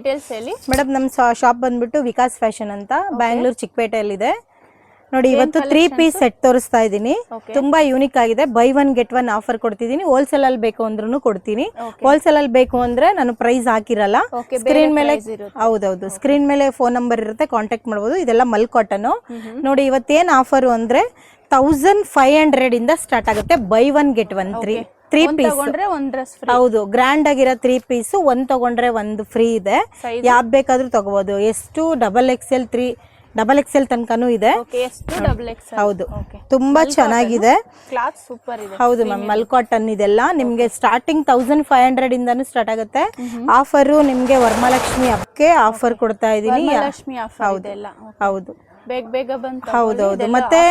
Details ಹೇಳಿ madam. ನಮ್ಮ shop ಬಂದ್ಬಿಟ್ಟು ವಿಕಾಸ್ ಫ್ಯಾಷನ್ ಅಂತ ಬ್ಯಾಂಗ್ಳೂರ್ ಚಿಕ್ಕಪೇಟೆಯಲ್ಲಿ ಇದೆ ನೋಡಿ. ಇವತ್ತು 3 ಪೀಸ್ ಸೆಟ್ ತೋರಿಸ್ತಾ ಇದ್ದೀನಿ. ತುಂಬಾ ಯೂನಿಕ್ ಆಗಿದೆ. ಬೈ 1 get 1 ಆಫರ್ ಕೊಡ್ತಿದ್ದೀನಿ. ಹೋಲ್ಸೇಲ್ ಅಲ್ಲಿ ಬೇಕು ಅಂದ್ರೂ ಕೊಡ್ತೀನಿ. ಹೋಲ್ಸೇಲ್ ಅಲ್ಲಿ ಬೇಕು ಅಂದ್ರೆ ನಾನು ಪ್ರೈಸ್ ಹಾಕಿರಲ್ಲ. ಸ್ಕ್ರೀನ್ ಮೇಲೆ ಹೌದೌದು ಸ್ಕ್ರೀನ್ ಮೇಲೆ ಫೋನ್ ನಂಬರ್ ಇರುತ್ತೆ, ಕಾಂಟ್ಯಾಕ್ಟ್ ಮಾಡಬಹುದು. ಇದೆಲ್ಲ ಮಲ್ ಕಾಟನ್ ನೋಡಿ. ಇವತ್ತೇನ್ ಆಫರ್ ಅಂದ್ರೆ 1500 ಇಂದ ಸ್ಟಾರ್ಟ್ ಆಗುತ್ತೆ. Buy 1 get 1 3 piece. ಹೌದು, ಗ್ರ್ಯಾಂಡ್ ಆಗಿರೋ 3 ಪೀಸ್. ಒಂದ್ ತಗೊಂಡ್ರೆ ಒಂದು ಫ್ರೀ ಇದೆ. ಯಾವ್ ಬೇಕಾದ್ರೂ ತಗೋಬಹುದು. ಎಷ್ಟು ಡಬಲ್ ಎಕ್ಸೆಲ್ ತನಕನೂ ಇದೆ. ಹೌದು, ತುಂಬಾ ಚೆನ್ನಾಗಿದೆ. ಹೌದು ಮ್ಯಾಮ್, ಮಲ್ ಕಾಟನ್ ಇದೆಲ್ಲ ನಿಮ್ಗೆ ಸ್ಟಾರ್ಟಿಂಗ್ 1500 ಇಂದಾನು ಸ್ಟಾರ್ಟ್ ಆಗುತ್ತೆ. ಆಫರ್ ನಿಮ್ಗೆ ವರಮಹಾಲಕ್ಷ್ಮಿ ಹಬ್ಬಕ್ಕೆ ಆಫರ್ ಕೊಡ್ತಾ ಇದೀನಿ. ಹೌದು ಹೌದೌದು, ಮತ್ತೆ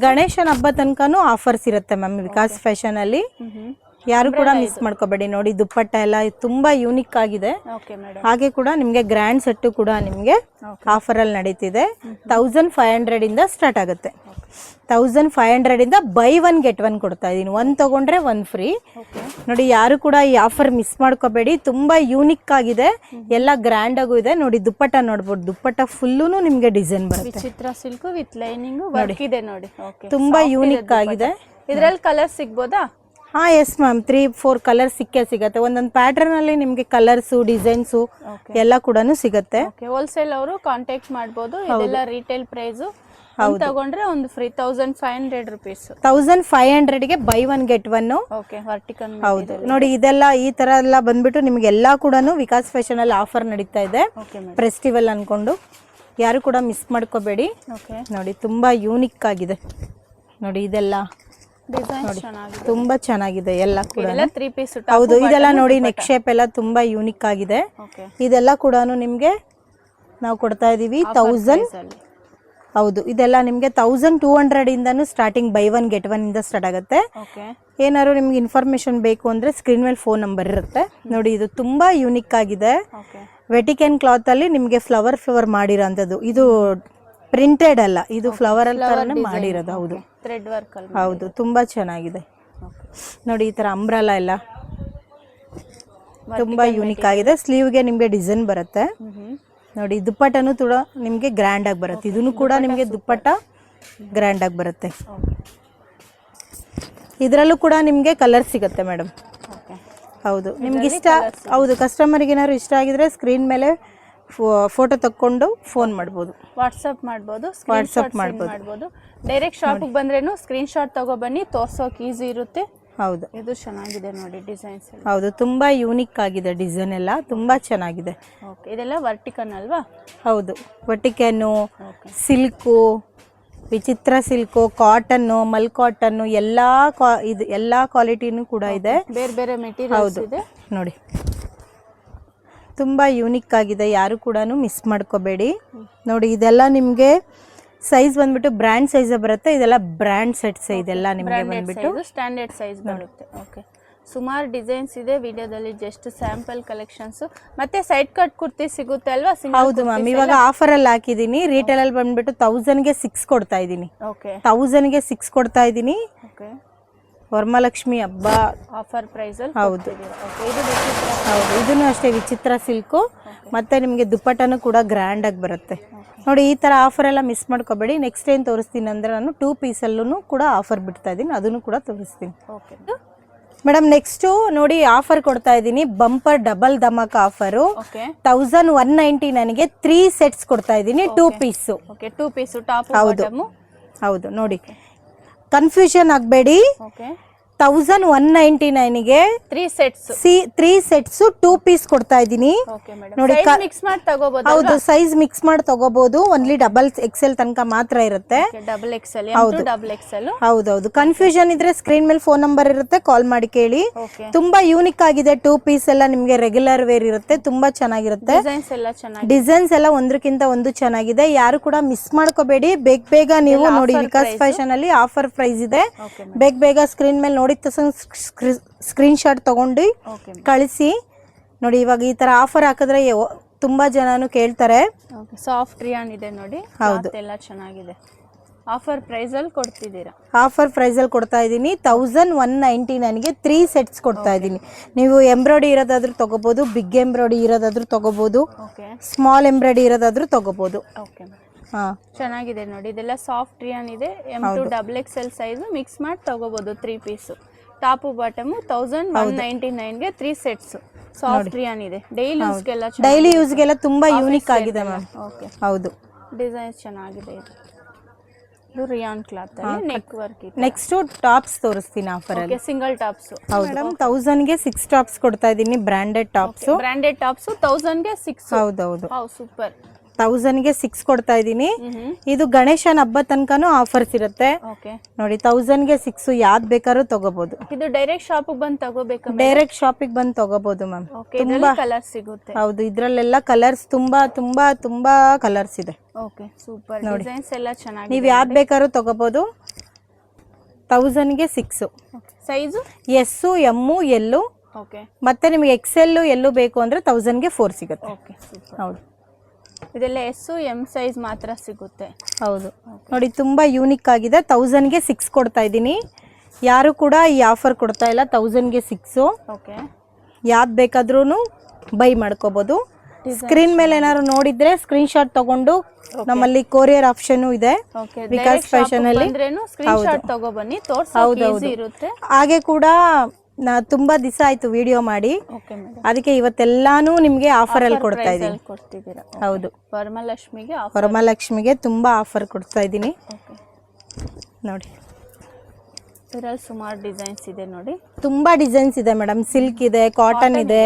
ಗಣೇಶನ ಹಬ್ಬ ತನಕನೂ ಆಫರ್ಸ್ ಇರುತ್ತೆ ಮ್ಯಾಮ್ ವಿಕಾಸ್ ಫ್ಯಾಷನ್ ಅಲ್ಲಿ. ಯಾರು ಕೂಡ ಮಿಸ್ ಮಾಡ್ಕೋಬೇಡಿ. ನೋಡಿ ದುಪ್ಪಟ್ಟ ಎಲ್ಲ ತುಂಬಾ ಯೂನಿಕ್ ಆಗಿದೆ. ಹಾಗೆ ಕೂಡ ನಿಮ್ಗೆ ಗ್ರ್ಯಾಂಡ್ ಸೆಟ್ ಕೂಡ ನಿಮ್ಗೆ ಆಫರ್ ಅಲ್ಲಿ ನಡೀತಿದೆ. 1500 ಇಂದ ಸ್ಟಾರ್ಟ್ ಆಗುತ್ತೆ. 1500 ಇಂದ ಬೈ 1 get 1 ಕೊಡ್ತಾ ಇದೀನಿ. ಒಂದ್ ತಗೊಂಡ್ರೆ ಒಂದ್ ಫ್ರೀ. ನೋಡಿ, ಯಾರು ಕೂಡ ಈ ಆಫರ್ ಮಿಸ್ ಮಾಡ್ಕೋಬೇಡಿ. ತುಂಬಾ ಯೂನಿಕ್ ಆಗಿದೆ, ಎಲ್ಲ ಗ್ರ್ಯಾಂಡ್ ಆಗು ಇದೆ. ನೋಡಿ ದುಪ್ಪಟ್ಟ ನೋಡ್ಬೋದು. ದುಪ್ಪಟ್ಟ ಫುಲ್ಲೂನು ನಿಮ್ಗೆ ಡಿಸೈನ್ ಬರುತ್ತೆ. ವಿಚಿತ್ರ ಸಿಲ್ಕ್ ವಿತ್ ಲೈನಿಂಗ್ ವರ್ಕ್ ಇದೆ ನೋಡಿ. ತುಂಬಾ ಯೂನಿಕ್ ಆಗಿದೆ. ಇದ್ರಲ್ಲಿ ಕಲರ್ ಸಿಗ್ಬೋದಾ? ಹಾ, ಎಸ್ ಮ್ಯಾಮ್. 3-4 ಕಲರ್ ಸಿಗತ್ತೆ. ಒಂದೊಂದು ಪ್ಯಾಟರ್ನ್ ಅಲ್ಲಿ ನಿಮ್ಗೆ ಕಲರ್ಸ್ ಡಿಸೈನ್ಸ್ ಎಲ್ಲ ಕೂಡ ಸಿಗತ್ತೆ. ಹೋಲ್ಸೇಲ್ ಅವರು ಕಾಂಟ್ಯಾಕ್ಟ್ ಮಾಡಬಹುದು. ಇದೆಲ್ಲ ರಿಟೇಲ್ ಪ್ರೈಸ್. ತಗೊಂಡ್ರೆ ಒಂದು ಫ್ರೀ 1500 ರೂಪೀಸ್. 1500 ಗೆ ಬೈ 1 get 1. ವರ್ಟಿಕಲ್. ಹೌದು ನೋಡಿ, ಇದೆಲ್ಲ ಈ ತರ ಎಲ್ಲ ಬಂದ್ಬಿಟ್ಟು ನಿಮ್ಗೆ ಎಲ್ಲಾ ಕೂಡ ವಿಕಾಸ್ ಫ್ಯಾಷನ್ ಅಲ್ಲಿ ಆಫರ್ ನಡೀತಾ ಇದೆ. ಫೆಸ್ಟಿವಲ್ ಅನ್ಕೊಂಡು ಯಾರು ಕೂಡ ಮಿಸ್ ಮಾಡ್ಕೋಬೇಡಿ. ನೋಡಿ, ತುಂಬಾ ಯೂನಿಕ್ ಆಗಿದೆ. ನೋಡಿ, ಇದೆಲ್ಲ ತುಂಬಾ ಚೆನ್ನಾಗಿದೆ ಎಲ್ಲ ಕೂಡ. ಹೌದು, ಇದೆಲ್ಲ ನೋಡಿ ನೆಕ್ ಶೇಪ್ ಎಲ್ಲ ತುಂಬಾ ಯೂನಿಕ್ ಆಗಿದೆ. ಇದೆಲ್ಲ ಕೂಡ ನಿಮ್ಗೆ ನಾವು ಕೊಡ್ತಾ ಇದೀವಿ 1000. ಹೌದು, ಇದೆಲ್ಲ ನಿಮ್ಗೆ 1200 ಇಂದಾನು ಸ್ಟಾರ್ಟಿಂಗ್ ಬೈ 1 get 1 ಇಂದ ಸ್ಟಾರ್ಟ್ ಆಗುತ್ತೆ. ಏನಾದ್ರು ನಿಮ್ಗೆ ಇನ್ಫಾರ್ಮೇಶನ್ ಬೇಕು ಅಂದ್ರೆ ಸ್ಕ್ರೀನ್ ಮೇಲೆ ಫೋನ್ ನಂಬರ್ ಇರುತ್ತೆ. ನೋಡಿ, ಇದು ತುಂಬಾ ಯೂನಿಕ್ ಆಗಿದೆ. ವೆಟಿಕನ್ ಕ್ಲಾತ್ ಅಲ್ಲಿ ನಿಮ್ಗೆ ಫ್ಲವರ್ ಮಾಡಿರೋಂಥದ್ದು. ಇದು ಪ್ರಿಂಟೆಡ್ ಅಲ್ಲ, ಇದು ಫ್ಲವರ್ ಅಲ್ಲಿ ಮಾಡಿರೋದು. ಹೌದು, ಥ್ರೆಡ್ ವರ್ಕ್ ಅಲ್ಲಿ. ಹೌದು, ತುಂಬಾ ಚೆನ್ನಾಗಿದೆ. ನೋಡಿ, ಈ ತರ ಅಂಬ್ರೆಲಾ ಎಲ್ಲ ತುಂಬಾ ಯೂನಿಕ್ ಆಗಿದೆ. ಸ್ಲೀವ್ಗೆ ನಿಮ್ಗೆ ಡಿಸೈನ್ ಬರುತ್ತೆ. ನೋಡಿ, ದುಪ್ಪಟ್ಟನು ಕೂಡ ನಿಮ್ಗೆ ಗ್ರ್ಯಾಂಡ್ ಆಗಿ ಬರುತ್ತೆ. ಇದನ್ನು ಕೂಡ ನಿಮ್ಗೆ ದುಪ್ಪಟ್ಟ ಗ್ರ್ಯಾಂಡ್ ಆಗಿ ಬರುತ್ತೆ. ಇದರಲ್ಲೂ ಕೂಡ ನಿಮ್ಗೆ ಕಲರ್ ಸಿಗುತ್ತೆ ಮೇಡಮ್. ಹೌದು, ನಿಮ್ಗೆ ಇಷ್ಟ. ಹೌದು, ಕಸ್ಟಮರ್ಗೆ ಏನಾದ್ರು ಇಷ್ಟ ಆಗಿದ್ರೆ ಸ್ಕ್ರೀನ್ ಮೇಲೆ ಫೋಟೋ ತಕ್ಕೊಂಡು ಫೋನ್ ಮಾಡ್ಬೋದು, ವಾಟ್ಸಪ್ ಮಾಡ್ಬೋದು. ಡೈರೆಕ್ಟ್ ಶಾಪ್ ಬಂದ್ರೇನು ಸ್ಕ್ರೀನ್ ಶಾಟ್ ತಗೋ ಬನ್ನಿ, ತೋರ್ಸೋಕೆ ಈಸಿ ಇರುತ್ತೆ. ಹೌದು, ಇದು ಚೆನ್ನಾಗಿದೆ ನೋಡಿ ಡಿಸೈನ್ಸ್. ಹೌದು, ತುಂಬಾ ಯೂನಿಕ್ ಆಗಿದೆ. ಡಿಸೈನ್ ಎಲ್ಲ ತುಂಬಾ ಚೆನ್ನಾಗಿದೆ. ಇದೆಲ್ಲ ವರ್ಟಿಕನ್ ಅಲ್ವಾ? ಹೌದು, ವರ್ಟಿಕನ್ನು, ಸಿಲ್ಕು, ವಿಚಿತ್ರ ಸಿಲ್ಕು, ಕಾಟನ್ನು, ಮಲ್ ಕಾಟನ್ನು ಎಲ್ಲಾ ಕ್ವಾಲಿಟಿನೂ ಕೂಡ ಇದೆ. ಬೇರೆ ಬೇರೆ ಮೆಟೀರಿಯಲ್ಸ್ ಇದೆ ನೋಡಿ. ತುಂಬಾ ಯೂನಿಕ್ ಆಗಿದೆ, ಯಾರು ಕೂಡ ಮಿಸ್ ಮಾಡ್ಕೋಬೇಡಿ. ನೋಡಿ, ಇದೆಲ್ಲ ನಿಮ್ಗೆ ಸೈಜ್ ಬಂದ್ಬಿಟ್ಟು ಬ್ರ್ಯಾಂಡ್ ಸೈಜ್ ಬರುತ್ತೆ. ಇದೆಲ್ಲ ಬ್ರ್ಯಾಂಡ್ ಸೆಟ್ಸ್. ಇದೆಲ್ಲ ನಿಮ್ಗೆ ಬಂದ್ಬಿಟ್ಟು ಸ್ಟ್ಯಾಂಡರ್ಡ್ ಸೈಜ್ ಬರುತ್ತೆ. ಸುಮಾರು ಡಿಸೈನ್ಸ್ ಇದೆ. ವಿಡಿಯೋದಲ್ಲಿ ಜಸ್ಟ್ ಸ್ಯಾಂಪಲ್ ಕಲೆಕ್ಷನ್ಸ್. ಮತ್ತೆ ಸೈಡ್ ಕಟ್ ಕುರ್ತಿ ಸಿಗುತ್ತೆ ಅಲ್ವಾ? ಹೌದು ಮ್ಯಾಮ್, ಇವಾಗ ಆಫರ್ ಅಲ್ಲಿ ಹಾಕಿದೀನಿ. ರಿಟೇಲ್ ಅಲ್ಲಿ ಬಂದ್ಬಿಟ್ಟು 1000 ಗೆ 6 ಕೊಡ್ತಾ ಇದೀನಿ. 1000 ಗೆ 6 ಕೊಡ್ತಾ ಇದೀನಿ. ವರಮಹಾಲಕ್ಷ್ಮಿ ಹಬ್ಬ ಆಫರ್ ಪ್ರೈಸ್ ಅಲ್ಲಿ. ಹೌದು ಹೌದು, ಇದನ್ನು ಅಷ್ಟೇ ವಿಚಿತ್ರ ಸಿಲ್ಕು. ಮತ್ತೆ ನಿಮ್ಗೆ ದುಪ್ಪಟ್ಟನು ಕೂಡ ಗ್ರ್ಯಾಂಡ್ ಆಗಿ ಬರುತ್ತೆ. ನೋಡಿ, ಈ ತರ ಆಫರ್ ಎಲ್ಲ ಮಿಸ್ ಮಾಡ್ಕೋಬೇಡಿ. ನೆಕ್ಸ್ಟ್ ಏನ್ ತೋರಿಸ್ತೀನಿ ಅಂದ್ರೆ ನಾನು 2 ಪೀಸ್ ಅಲ್ಲೂ ಕೂಡ ಆಫರ್ ಬಿಡ್ತಾ ಇದೀನಿ. ಅದನ್ನು ಕೂಡ ತೋರಿಸ್ತೀನಿ ಮೇಡಮ್. ನೆಕ್ಸ್ಟ್ ನೋಡಿ, ಆಫರ್ ಕೊಡ್ತಾ ಇದೀನಿ. Bumper double dhamaka offer. 1199 ಗೆ 3 ಸೆಟ್ಸ್ ಕೊಡ್ತಾ ಇದೀನಿ. 2 ಪೀಸ್. 2 piece top. ಹೌದು, ನೋಡಿ ಕನ್ಫ್ಯೂಷನ್ ಆಗಬೇಡಿ. 1199 ಗೆ 3 ಸೆಟ್ಸ್ 2 ಪೀಸ್ ಕೊಡ್ತಾ ಇದೀನಿ. ನೋಡಿ, ಹೌದು, ಸೈಜ್ ಮಿಕ್ಸ್ ಮಾಡಿ ತಗೋಬಹುದು. ಓನ್ಲಿ ಡಬಲ್ ಎಕ್ಸೆಲ್ ತನಕ ಮಾತ್ರ ಇರುತ್ತೆ. ಹೌದೌದು, ಕನ್ಫ್ಯೂಷನ್ ಇದ್ರೆ ಸ್ಕ್ರೀನ್ ಮೇಲೆ ಫೋನ್ ನಂಬರ್ ಇರುತ್ತೆ, ಕಾಲ್ ಮಾಡಿ ಕೇಳಿ. ತುಂಬಾ ಯೂನಿಕ್ ಆಗಿದೆ. 2 ಪೀಸ್ ಎಲ್ಲ ನಿಮ್ಗೆ ರೆಗ್ಯುಲರ್ ವೇರ್ ಇರುತ್ತೆ. ತುಂಬಾ ಚೆನ್ನಾಗಿರುತ್ತೆ. ಡಿಸೈನ್ಸ್ ಎಲ್ಲ ಒಂದ್ರಕ್ಕಿಂತ ಒಂದು ಚೆನ್ನಾಗಿದೆ. ಯಾರು ಕೂಡ ಮಿಸ್ ಮಾಡ್ಕೋಬೇಡಿ. ಬೇಗ ನೀವು ನೋಡಿ, ವಿಕಾಸ್ ಫ್ಯಾಷನ್ ಅಲ್ಲಿ ಆಫರ್ ಪ್ರೈಸ್ ಇದೆ. ಬೇಗ ಸ್ಕ್ರೀನ್ ಮೇಲೆ ನೋಡಿ ಸ್ಕ್ರೀನ್ ಶಾಟ್ ತಗೊಂಡು ಕಳಿಸಿ. ನೋಡಿ, ಇವಾಗ ಈ ತರ ಆಫರ್ ಹಾಕಿದ್ರೆ ತುಂಬಾ ಜನನು ಕೇಳ್ತಾರೆ. ಸಾಫ್ಟ್ ರಿಯಾನ್ ಇದೆ ನೋಡಿ. ಹೌದು, ಎಲ್ಲ ಚೆನ್ನಾಗಿದೆ. ಆಫರ್ ಪ್ರೈಸಲ್ಲಿ ಕೊಡ್ತಿದ್ದೀರಾ? ಆಫರ್ ಪ್ರೈಸಲ್ಲಿ ಕೊಡ್ತಾ ಇದ್ದೀನಿ 1199ಗೆ 3 ಸೆಟ್ಸ್ ಕೊಡ್ತಾ ಇದ್ದೀನಿ. ನೀವು ಎಂಬ್ರಾಯ್ಡಿ ಇರೋದಾದ್ರೂ ತಗೋಬೋದು, ಬಿಗ್ ಎಂಬ್ರಾಯ್ಡಿ ಇರೋದಾದ್ರೂ ತಗೋಬೋದು, ಓಕೆ, ಸ್ಮಾಲ್ ಎಂಬ್ರಾಯ್ಡಿ ಇರೋದಾದ್ರೂ ತಗೋಬೋದು. ಓಕೆ. ಹಾಂ, ಚೆನ್ನಾಗಿದೆ ನೋಡಿ, ಇದೆಲ್ಲ ಸಾಫ್ಟ್ ರಿಯಾನ್ ಇದೆ. M2 XXL ಸೈಜ್ ಮಿಕ್ಸ್ ಮಾಡಿ ತಗೋಬೋದು. 3 ಪೀಸು ಟಾಪು ಬಾಟಮು 1199ಗೆ 3 ಸೆಟ್ಸ್. ಸಾಫ್ಟ್ ರಿಯಾನ್ ಇದೆ. ಡೈಲಿ ಯೂಸ್ಗೆಲ್ಲ ತುಂಬಾ ಯೂನಿಕ್ ಆಗಿದೆ ಮ್ಯಾಮ್. ಓಕೆ, ಹೌದು. ಡಿಸೈನ್ಸ್ ಚೆನ್ನಾಗಿದೆ. ಇದು ರಿಯಾನ್ ಕ್ಲಾತ್ ಅಲ್ಲಿ ನೆಕ್ ವರ್ಕ್ ಇದೆ. ನೆಕ್ಸ್ಟ್ ಟಾಪ್ಸ್ ತೋರಿಸ್ತೀನಿ ಆಫರ್ ಅಲ್ಲಿ. Single tops. ಹೌದು ಮೇಡಮ್, 1000ಗೆ 6 ಟಾಪ್ಸ್ ಕೊಡ್ತಾ ಇದ್ದೀನಿ. Branded tops. ಬ್ರಾಂಡೆಡ್ ಟಾಪ್ಸ್ 1000ಗೆ 6. ಹೌದೌದು. ಸೂಪರ್. 1000ಗೆ 6 ಕೊಡ್ತಾ ಇದ್ದೀನಿ. ಇದು ಗಣೇಶನ ಹಬ್ಬ ತನಕನೂ ಆಫರ್ಸ್ ಇರುತ್ತೆ. ನೋಡಿ 1000ಗೆ 6 ಯಾವ್ದು ಬೇಕಾದ್ರೂ ತಗೋಬಹುದು. ಇದು ಡೈರೆಕ್ಟ್ ಶಾಪಿಗೆ ಬಂದು ತಗೋಬೇಕು? ಡೈರೆಕ್ಟ್ ಶಾಪಿಗೆ ಬಂದು ತಗೋಬಹುದು ಮ್ಯಾಮ್. ತುಂಬಾ ಕಲರ್ಸ್ ಸಿಗುತ್ತೆ. ಹೌದು, ಇದ್ರಲ್ಲೆಲ್ಲ ಕಲರ್ಸ್ ತುಂಬಾ ತುಂಬಾ ತುಂಬಾ ಕಲರ್ಸ್ ಇದೆ. Okay, super. ಡಿಸೈನ್ಸ್ ಎಲ್ಲ ಚೆನ್ನಾಗಿದೆ. ನೀವು ಯಾವ್ದು ಬೇಕಾದ್ರೂ ತಗೋಬಹುದು. 1000ಗೆ 6. Size S, M, L. Okay, ಮತ್ತೆ ನಿಮಗೆ XL ಎಲ್ಲೂ ಬೇಕು ಅಂದ್ರೆ 1000ಗೆ 4 ಸಿಗುತ್ತೆ. Okay, super. ಹೌದು, ಇದೆಲ್ಲ S, M ಸೈಜ್ ಮಾತ್ರ ಸಿಗುತ್ತೆ. ಹೌದು ನೋಡಿ, ತುಂಬಾ ಯೂನಿಕ್ ಆಗಿದೆ. 1000ಗೆ 6 ಕೊಡ್ತಾ ಇದ್ದೀನಿ. ಯಾರು ಕೂಡ ಈ ಆಫರ್ ಕೊಡ್ತಾ ಇಲ್ಲ. 1000ಗೆ 6. ಓಕೆ, ಯಾವ್ದು ಬೇಕಾದ್ರೂ ಬೈ ಮಾಡ್ಕೋಬಹುದು. ಸ್ಕ್ರೀನ್ ಮೇಲೆ ಏನಾದ್ರು ನೋಡಿದ್ರೆ ಸ್ಕ್ರೀನ್ ಶಾಟ್ ತಗೊಂಡು ನಮ್ಮಲ್ಲಿ ಕೊರಿಯರ್ ಆಪ್ಷನ್ ಇದೆ. ವಿಕಾಸ್ ಫ್ಯಾಷನ್ ಅಲ್ಲಿ ಸ್ಕ್ರೀನ್ ಶಾಟ್ ತಗೊಬನ್ನಿ, ತೋರಿಸೋಕೆ ಈಜಿ ಇರುತ್ತೆ. ಹಾಗೆ ಕೂಡ ತುಂಬಾ ದಿವಸ ಆಯ್ತು ವಿಡಿಯೋ ಮಾಡಿ, ಅದಕ್ಕೆ ಇವತ್ತೆಲ್ಲಾನು ನಿಮ್ಗೆ ಆಫರ್ ಅಲ್ಲಿ ಕೊಡ್ತಾ ಇದ್ದೀನಿ. ಹೌದು, ವರಮಹಾಲಕ್ಷ್ಮಿಗೆ ತುಂಬಾ ಆಫರ್ ಕೊಡ್ತಾ ಇದ್ದೀನಿ. ನೋಡಿ, ಇದರಲ್ಲಿ ಸುಮಾರು ಡಿಸೈನ್ಸ್ ಇದೆ. ನೋಡಿ, ತುಂಬಾ ಡಿಸೈನ್ಸ್ ಇದೆ ಮೇಡಮ್. ಸಿಲ್ಕ್ ಇದೆ, ಕಾಟನ್ ಇದೆ,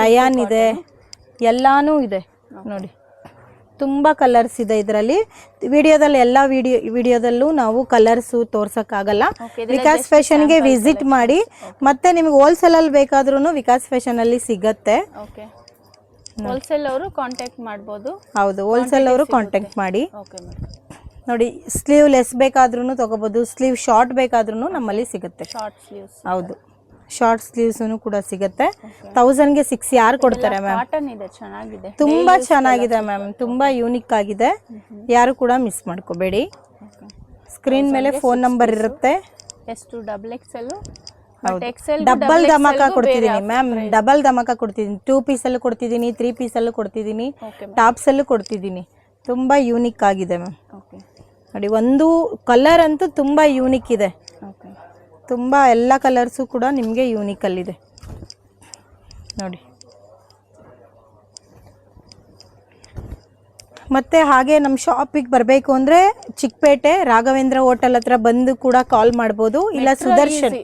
ರಯಾನ್ ಇದೆ, ಎಲ್ಲಾನು ಇದೆ. ನೋಡಿ, ತುಂಬಾ ಕಲರ್ಸ್ ಇದೆ ಇದರಲ್ಲಿ. ವಿಡಿಯೋದಲ್ಲಿ ಎಲ್ಲ ವಿಡಿಯೋದಲ್ಲೂ ನಾವು ಕಲರ್ಸ್ ತೋರ್ಸಕ್ಕಾಗಲ್ಲ. ವಿಕಾಸ್ ಫ್ಯಾಷನ್ಗೆ ವಿಸಿಟ್ ಮಾಡಿ. ಮತ್ತೆ ನಿಮ್ಗೆ ಹೋಲ್ಸೇಲ್ ಅಲ್ಲಿ ಬೇಕಾದ್ರೂ ವಿಕಾಸ್ ಫ್ಯಾಷನ್ ಅಲ್ಲಿ ಸಿಗತ್ತೆ. ಹೋಲ್ಸೇಲ್ ಅವರು ಕಾಂಟ್ಯಾಕ್ಟ್ ಮಾಡಬಹುದು. ಹೌದು, ಹೋಲ್ಸೇಲ್ ಅವರು ಕಾಂಟ್ಯಾಕ್ಟ್ ಮಾಡಿ. ನೋಡಿ, ಸ್ಲೀವ್ ಲೆಸ್ ಬೇಕಾದ್ರೂ ತಗೋಬಹುದು, ಸ್ಲೀವ್ ಶಾರ್ಟ್ ಬೇಕಾದ್ರೂ ನಮ್ಮಲ್ಲಿ ಸಿಗುತ್ತೆ. ಹೌದು, ಶಾರ್ಟ್ ಸ್ಲೀವ್ಸ್ ಕೂಡ ಸಿಗುತ್ತೆ. 1000ಗೆ 6 ಯಾರು ಕೊಡ್ತಾರೆ ಮ್ಯಾಮ್? ತುಂಬಾ ಚೆನ್ನಾಗಿದೆ ಮ್ಯಾಮ್, ತುಂಬಾ ಯೂನಿಕ್ ಆಗಿದೆ. ಯಾರು ಕೂಡ ಮಿಸ್ ಮಾಡ್ಕೋಬೇಡಿ. ಸ್ಕ್ರೀನ್ ಮೇಲೆ ಫೋನ್ ನಂಬರ್ ಇರುತ್ತೆ. ಡಬಲ್ ಧಮಾಕ ಕೊಡ್ತಿದ್ದೀನಿ ಮ್ಯಾಮ್, ಡಬಲ್ ಧಮಾಕ ಕೊಡ್ತಿದ್ದೀನಿ. 2 ಪೀಸಲ್ಲೂ ಕೊಡ್ತಿದ್ದೀನಿ, 3 ಪೀಸಲ್ಲೂ ಕೊಡ್ತಿದ್ದೀನಿ, ಟಾಪ್ಸ್ ಅಲ್ಲೂ ಕೊಡ್ತಿದ್ದೀನಿ. ತುಂಬಾ ಯೂನಿಕ್ ಆಗಿದೆ ಮ್ಯಾಮ್. ನೋಡಿ, ಒಂದು ಕಲರ್ ಅಂತೂ ತುಂಬಾ ಯೂನಿಕ್ ಇದೆ. ತುಂಬಾ ಎಲ್ಲ ಕಲರ್ಸು ಕೂಡ ನಿಮಗೆ ಯೂನಿಕ್ ಅಲ್ಲಿದೆ. ನೋಡಿ, ಮತ್ತೆ ಹಾಗೆ ನಮ್ಮ ಶಾಪಿಗೆ ಬರಬೇಕು ಅಂದ್ರೆ ಚಿಕ್ಕಪೇಟೆ ರಾಘವೇಂದ್ರ ಹೋಟೆಲ್ ಹತ್ರ ಬಂದು ಕೂಡ ಕಾಲ್ ಮಾಡ್ಬೋದು. ಇಲ್ಲ ಸುದರ್ಶನ್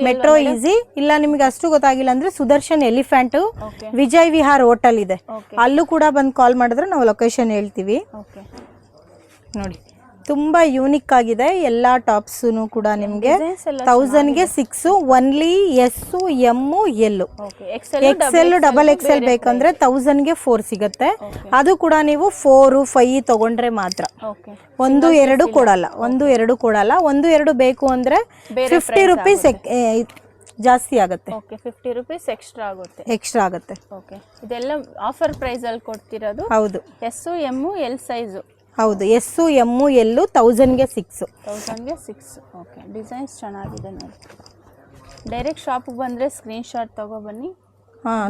ಮೆಟ್ರೋ ಈಸಿ. ಇಲ್ಲ ನಿಮ್ಗೆ ಅಷ್ಟು ಗೊತ್ತಾಗಿಲ್ಲ ಅಂದ್ರೆ ಸುದರ್ಶನ್ ಎಲಿಫೆಂಟ್ ವಿಜಯ್ ವಿಹಾರ್ ಹೋಟೆಲ್ ಇದೆ, ಅಲ್ಲೂ ಕೂಡ ಬಂದು ಕಾಲ್ ಮಾಡಿದ್ರೆ ನಾವು ಲೊಕೇಶನ್ ಹೇಳ್ತೀವಿ. ನೋಡಿ, ತುಂಬಾ ಯೂನಿಕ್ ಆಗಿದೆ ಎಲ್ಲ ಟಾಪ್ಸ್ ಕೂಡ. ನಿಮ್ಗೆ 1000ಗೆ 6 only S, M, L. XL, XXL ಬೇಕಂದ್ರೆ 1000ಗೆ 4 ಸಿಗುತ್ತೆ. ಅದು ಕೂಡ ನೀವು 4, 5 ತಗೊಂಡ್ರೆ ಮಾತ್ರ. 1, 2 ಕೊಡಲ್ಲ. 1, 2 ಕೊಡಲ್ಲ. 1, 2 ಬೇಕು ಅಂದ್ರೆ 50 ರೂಪೀಸ್ ಜಾಸ್ತಿ ಆಗುತ್ತೆ. 50 ರೂಪೀಸ್ ಎಕ್ಸ್ಟ್ರಾ ಆಗುತ್ತೆ. ಇದೆಲ್ಲ ಆಫರ್ ಪ್ರೈಸ್ ಅಲ್ಲಿ ಕೊಡ್ತಿರೋದು. ಹೌದು, ಎಸ್, ಎಮ್, ಎಲ್ ಸೈಜ್. ಹೌದು, ಎಸ್, ಎಮ್, ಎಲ್. 1000ಗೆ 6. ಓಕೆ, ಡಿಸೈನ್ಸ್ ಚೆನ್ನಾಗಿದೆ ನೋಡಿ. ಡೈರೆಕ್ಟ್ ಶಾಪಿಗೆ ಬಂದರೆ ಸ್ಕ್ರೀನ್ ಶಾಟ್ ತಗೊಬನ್ನಿ.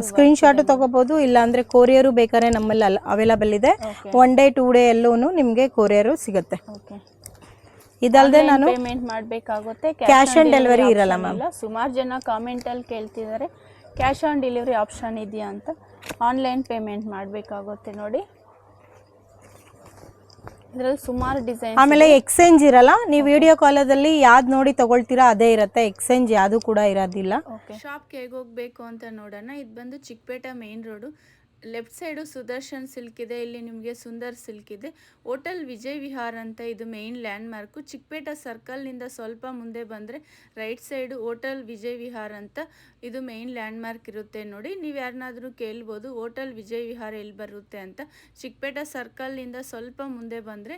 ಸ್ಕ್ರೀನ್ ಶಾಟ್ ತಗೋಬಹುದು. ಇಲ್ಲ ಅಂದ್ರೆ ಕೊರಿಯರು ಬೇಕಾದ್ರೆ ನಮ್ಮಲ್ಲಿ ಅವೈಲಬಲ್ ಇದೆ. 1 ಡೇ 2 ಡೇ ಎಲ್ಲೂ ನಿಮಗೆ ಕೊರಿಯರು ಸಿಗುತ್ತೆ. ಇದಲ್ಲದೆ ನಾನು ಪೇಮೆಂಟ್ ಮಾಡಬೇಕಾಗುತ್ತೆ. ಕ್ಯಾಶ್ ಆನ್ ಡೆಲಿವರಿ ಇರಲ್ಲ ಮ್ಯಾಮ್. ಸುಮಾರು ಜನ ಕಾಮೆಂಟ್ ಅಲ್ಲಿ ಕೇಳ್ತಿದ್ದಾರೆ ಕ್ಯಾಶ್ ಆನ್ ಡೆಲಿವರಿ ಆಪ್ಷನ್ ಇದೆಯಾ ಅಂತ. ಆನ್ಲೈನ್ ಪೇಮೆಂಟ್ ಮಾಡಬೇಕಾಗುತ್ತೆ. ನೋಡಿ, ಇದರಲ್ಲಿ ಸುಮಾರು ಡಿಸೈನ್. ಆಮೇಲೆ ಎಕ್ಸ್ಚೇಂಜ್ ಇರಲ್ಲ. ನೀವು ವಿಡಿಯೋ ಕಾಲದಲ್ಲಿ ಯಾವ್ದು ನೋಡಿ ತಗೊಳ್ತೀರಾ ಅದೇ ಇರುತ್ತೆ. ಎಕ್ಸ್ಚೇಂಜ್ ಯಾವುದು ಕೂಡ ಇರೋದಿಲ್ಲ. ಶಾಪ್ಗೆ ಹೇಗೆ ಹೋಗ್ಬೇಕು ಅಂತ ನೋಡೋಣ. ಇದು ಬಂದು Chickpete main road. Left side Sudarshan silk ಇದೆ. ಇಲ್ಲಿ ನಿಮಗೆ ಸುಂದರ್ ಸಿಲ್ಕ್ ಇದೆ. ಹೋಟೆಲ್ ವಿಜಯ್ ವಿಹಾರ್ ಅಂತ ಇದು ಮೇನ್ ಲ್ಯಾಂಡ್ ಮಾರ್ಕು. ಚಿಕ್ಕಪೇಟೆ ಸರ್ಕಲ್ನಿಂದ ಸ್ವಲ್ಪ ಮುಂದೆ ಬಂದರೆ right side hotel Vijay Vihar ಅಂತ ಇದು ಮೇನ್ ಲ್ಯಾಂಡ್ ಮಾರ್ಕ್ ಇರುತ್ತೆ. ನೋಡಿ, ನೀವು ಯಾರನ್ನಾದರೂ ಕೇಳ್ಬೋದು ಹೋಟೆಲ್ ವಿಜಯ್ ವಿಹಾರ್ ಎಲ್ಲಿ ಬರುತ್ತೆ ಅಂತ. ಚಿಕ್ಕಪೇಟೆ ಸರ್ಕಲ್ನಿಂದ ಸ್ವಲ್ಪ ಮುಂದೆ ಬಂದರೆ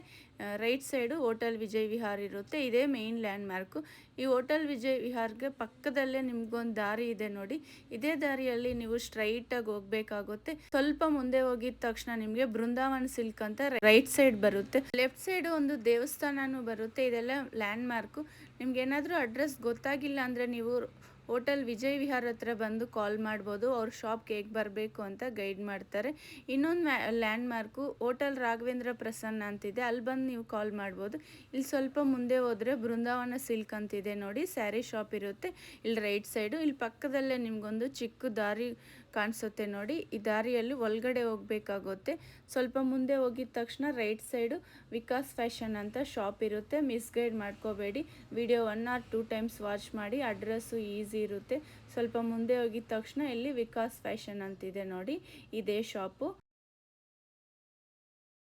right side hotel Vijay Vihar ಇರುತ್ತೆ. ಇದೇ ಮೇಯ್ನ್ ಲ್ಯಾಂಡ್ ಮಾರ್ಕು. ಈ ಹೋಟೆಲ್ ವಿಜಯ್ ವಿಹಾರ್ಗೆ ಪಕ್ಕದಲ್ಲೇ ನಿಮ್ಗೊಂದು ದಾರಿ ಇದೆ ನೋಡಿ. ಇದೇ ದಾರಿಯಲ್ಲಿ ನೀವು ಸ್ಟ್ರೈಟಾಗಿ ಹೋಗ್ಬೇಕಾಗುತ್ತೆ. ಸ್ವಲ್ಪ ಮುಂದೆ ಹೋಗಿದ ತಕ್ಷಣ ನಿಮಗೆ ಬೃಂದಾವನ್ ಸಿಲ್ಕ್ ಅಂತ ರೈಟ್ ಸೈಡ್ ಬರುತ್ತೆ. ಲೆಫ್ಟ್ ಸೈಡು ಒಂದು ದೇವಸ್ಥಾನನೂ ಬರುತ್ತೆ. ಇದೆಲ್ಲ ಲ್ಯಾಂಡ್ ಮಾರ್ಕು. ನಿಮ್ಗೆ ಏನಾದರೂ ಅಡ್ರೆಸ್ ಗೊತ್ತಾಗಿಲ್ಲ ಅಂದರೆ ನೀವು ಹೋಟೆಲ್ ವಿಜಯ್ ವಿಹಾರ್ ಹತ್ರ ಬಂದು ಕಾಲ್ ಮಾಡ್ಬೋದು. ಅವ್ರ ಶಾಪ್ಗೆ ಹೇಗೆ ಬರಬೇಕು ಅಂತ ಗೈಡ್ ಮಾಡ್ತಾರೆ. ಇನ್ನೊಂದು land mark hotel Raghavendra Prasanna ಅಂತಿದೆ, ಅಲ್ಲಿ ಬಂದು ನೀವು ಕಾಲ್ ಮಾಡ್ಬೋದು. ಇಲ್ಲಿ ಸ್ವಲ್ಪ ಮುಂದೆ ಹೋದರೆ ಬೃಂದಾವನ ಸಿಲ್ಕ್ ಅಂತಿದೆ ನೋಡಿ, ಸ್ಯಾರಿ ಶಾಪ್ ಇರುತ್ತೆ ಇಲ್ಲಿ ರೈಟ್ ಸೈಡು. ಇಲ್ಲಿ ಪಕ್ಕದಲ್ಲೇ ನಿಮಗೊಂದು ಚಿಕ್ಕ ದಾರಿ ಕಾಣಿಸುತ್ತೆ ನೋಡಿ. ಈ ದಾರಿಯಲ್ಲಿ ಒಳಗಡೆ ಹೋಗಬೇಕಾಗುತ್ತೆ. ಸ್ವಲ್ಪ ಮುಂದೆ ಹೋಗಿದ ತಕ್ಷಣ ರೈಟ್ ಸೈಡು ವಿಕಾಸ್ ಫ್ಯಾಷನ್ ಅಂತ ಶಾಪ್ ಇರುತ್ತೆ. ಮಿಸ್ಗೈಡ್ ಮಾಡ್ಕೋಬೇಡಿ. ವಿಡಿಯೋ 1 or 2 ಟೈಮ್ಸ್ ವಾಚ್ ಮಾಡಿ. ಅಡ್ರೆಸ್ಸು ಈಸಿ ಇರುತ್ತೆ. ಸ್ವಲ್ಪ ಮುಂದೆ ಹೋಗಿದ ತಕ್ಷಣ ಇಲ್ಲಿ ವಿಕಾಸ್ ಫ್ಯಾಷನ್ ಅಂತಿದೆ ನೋಡಿ, ಇದೇ ಶಾಪು.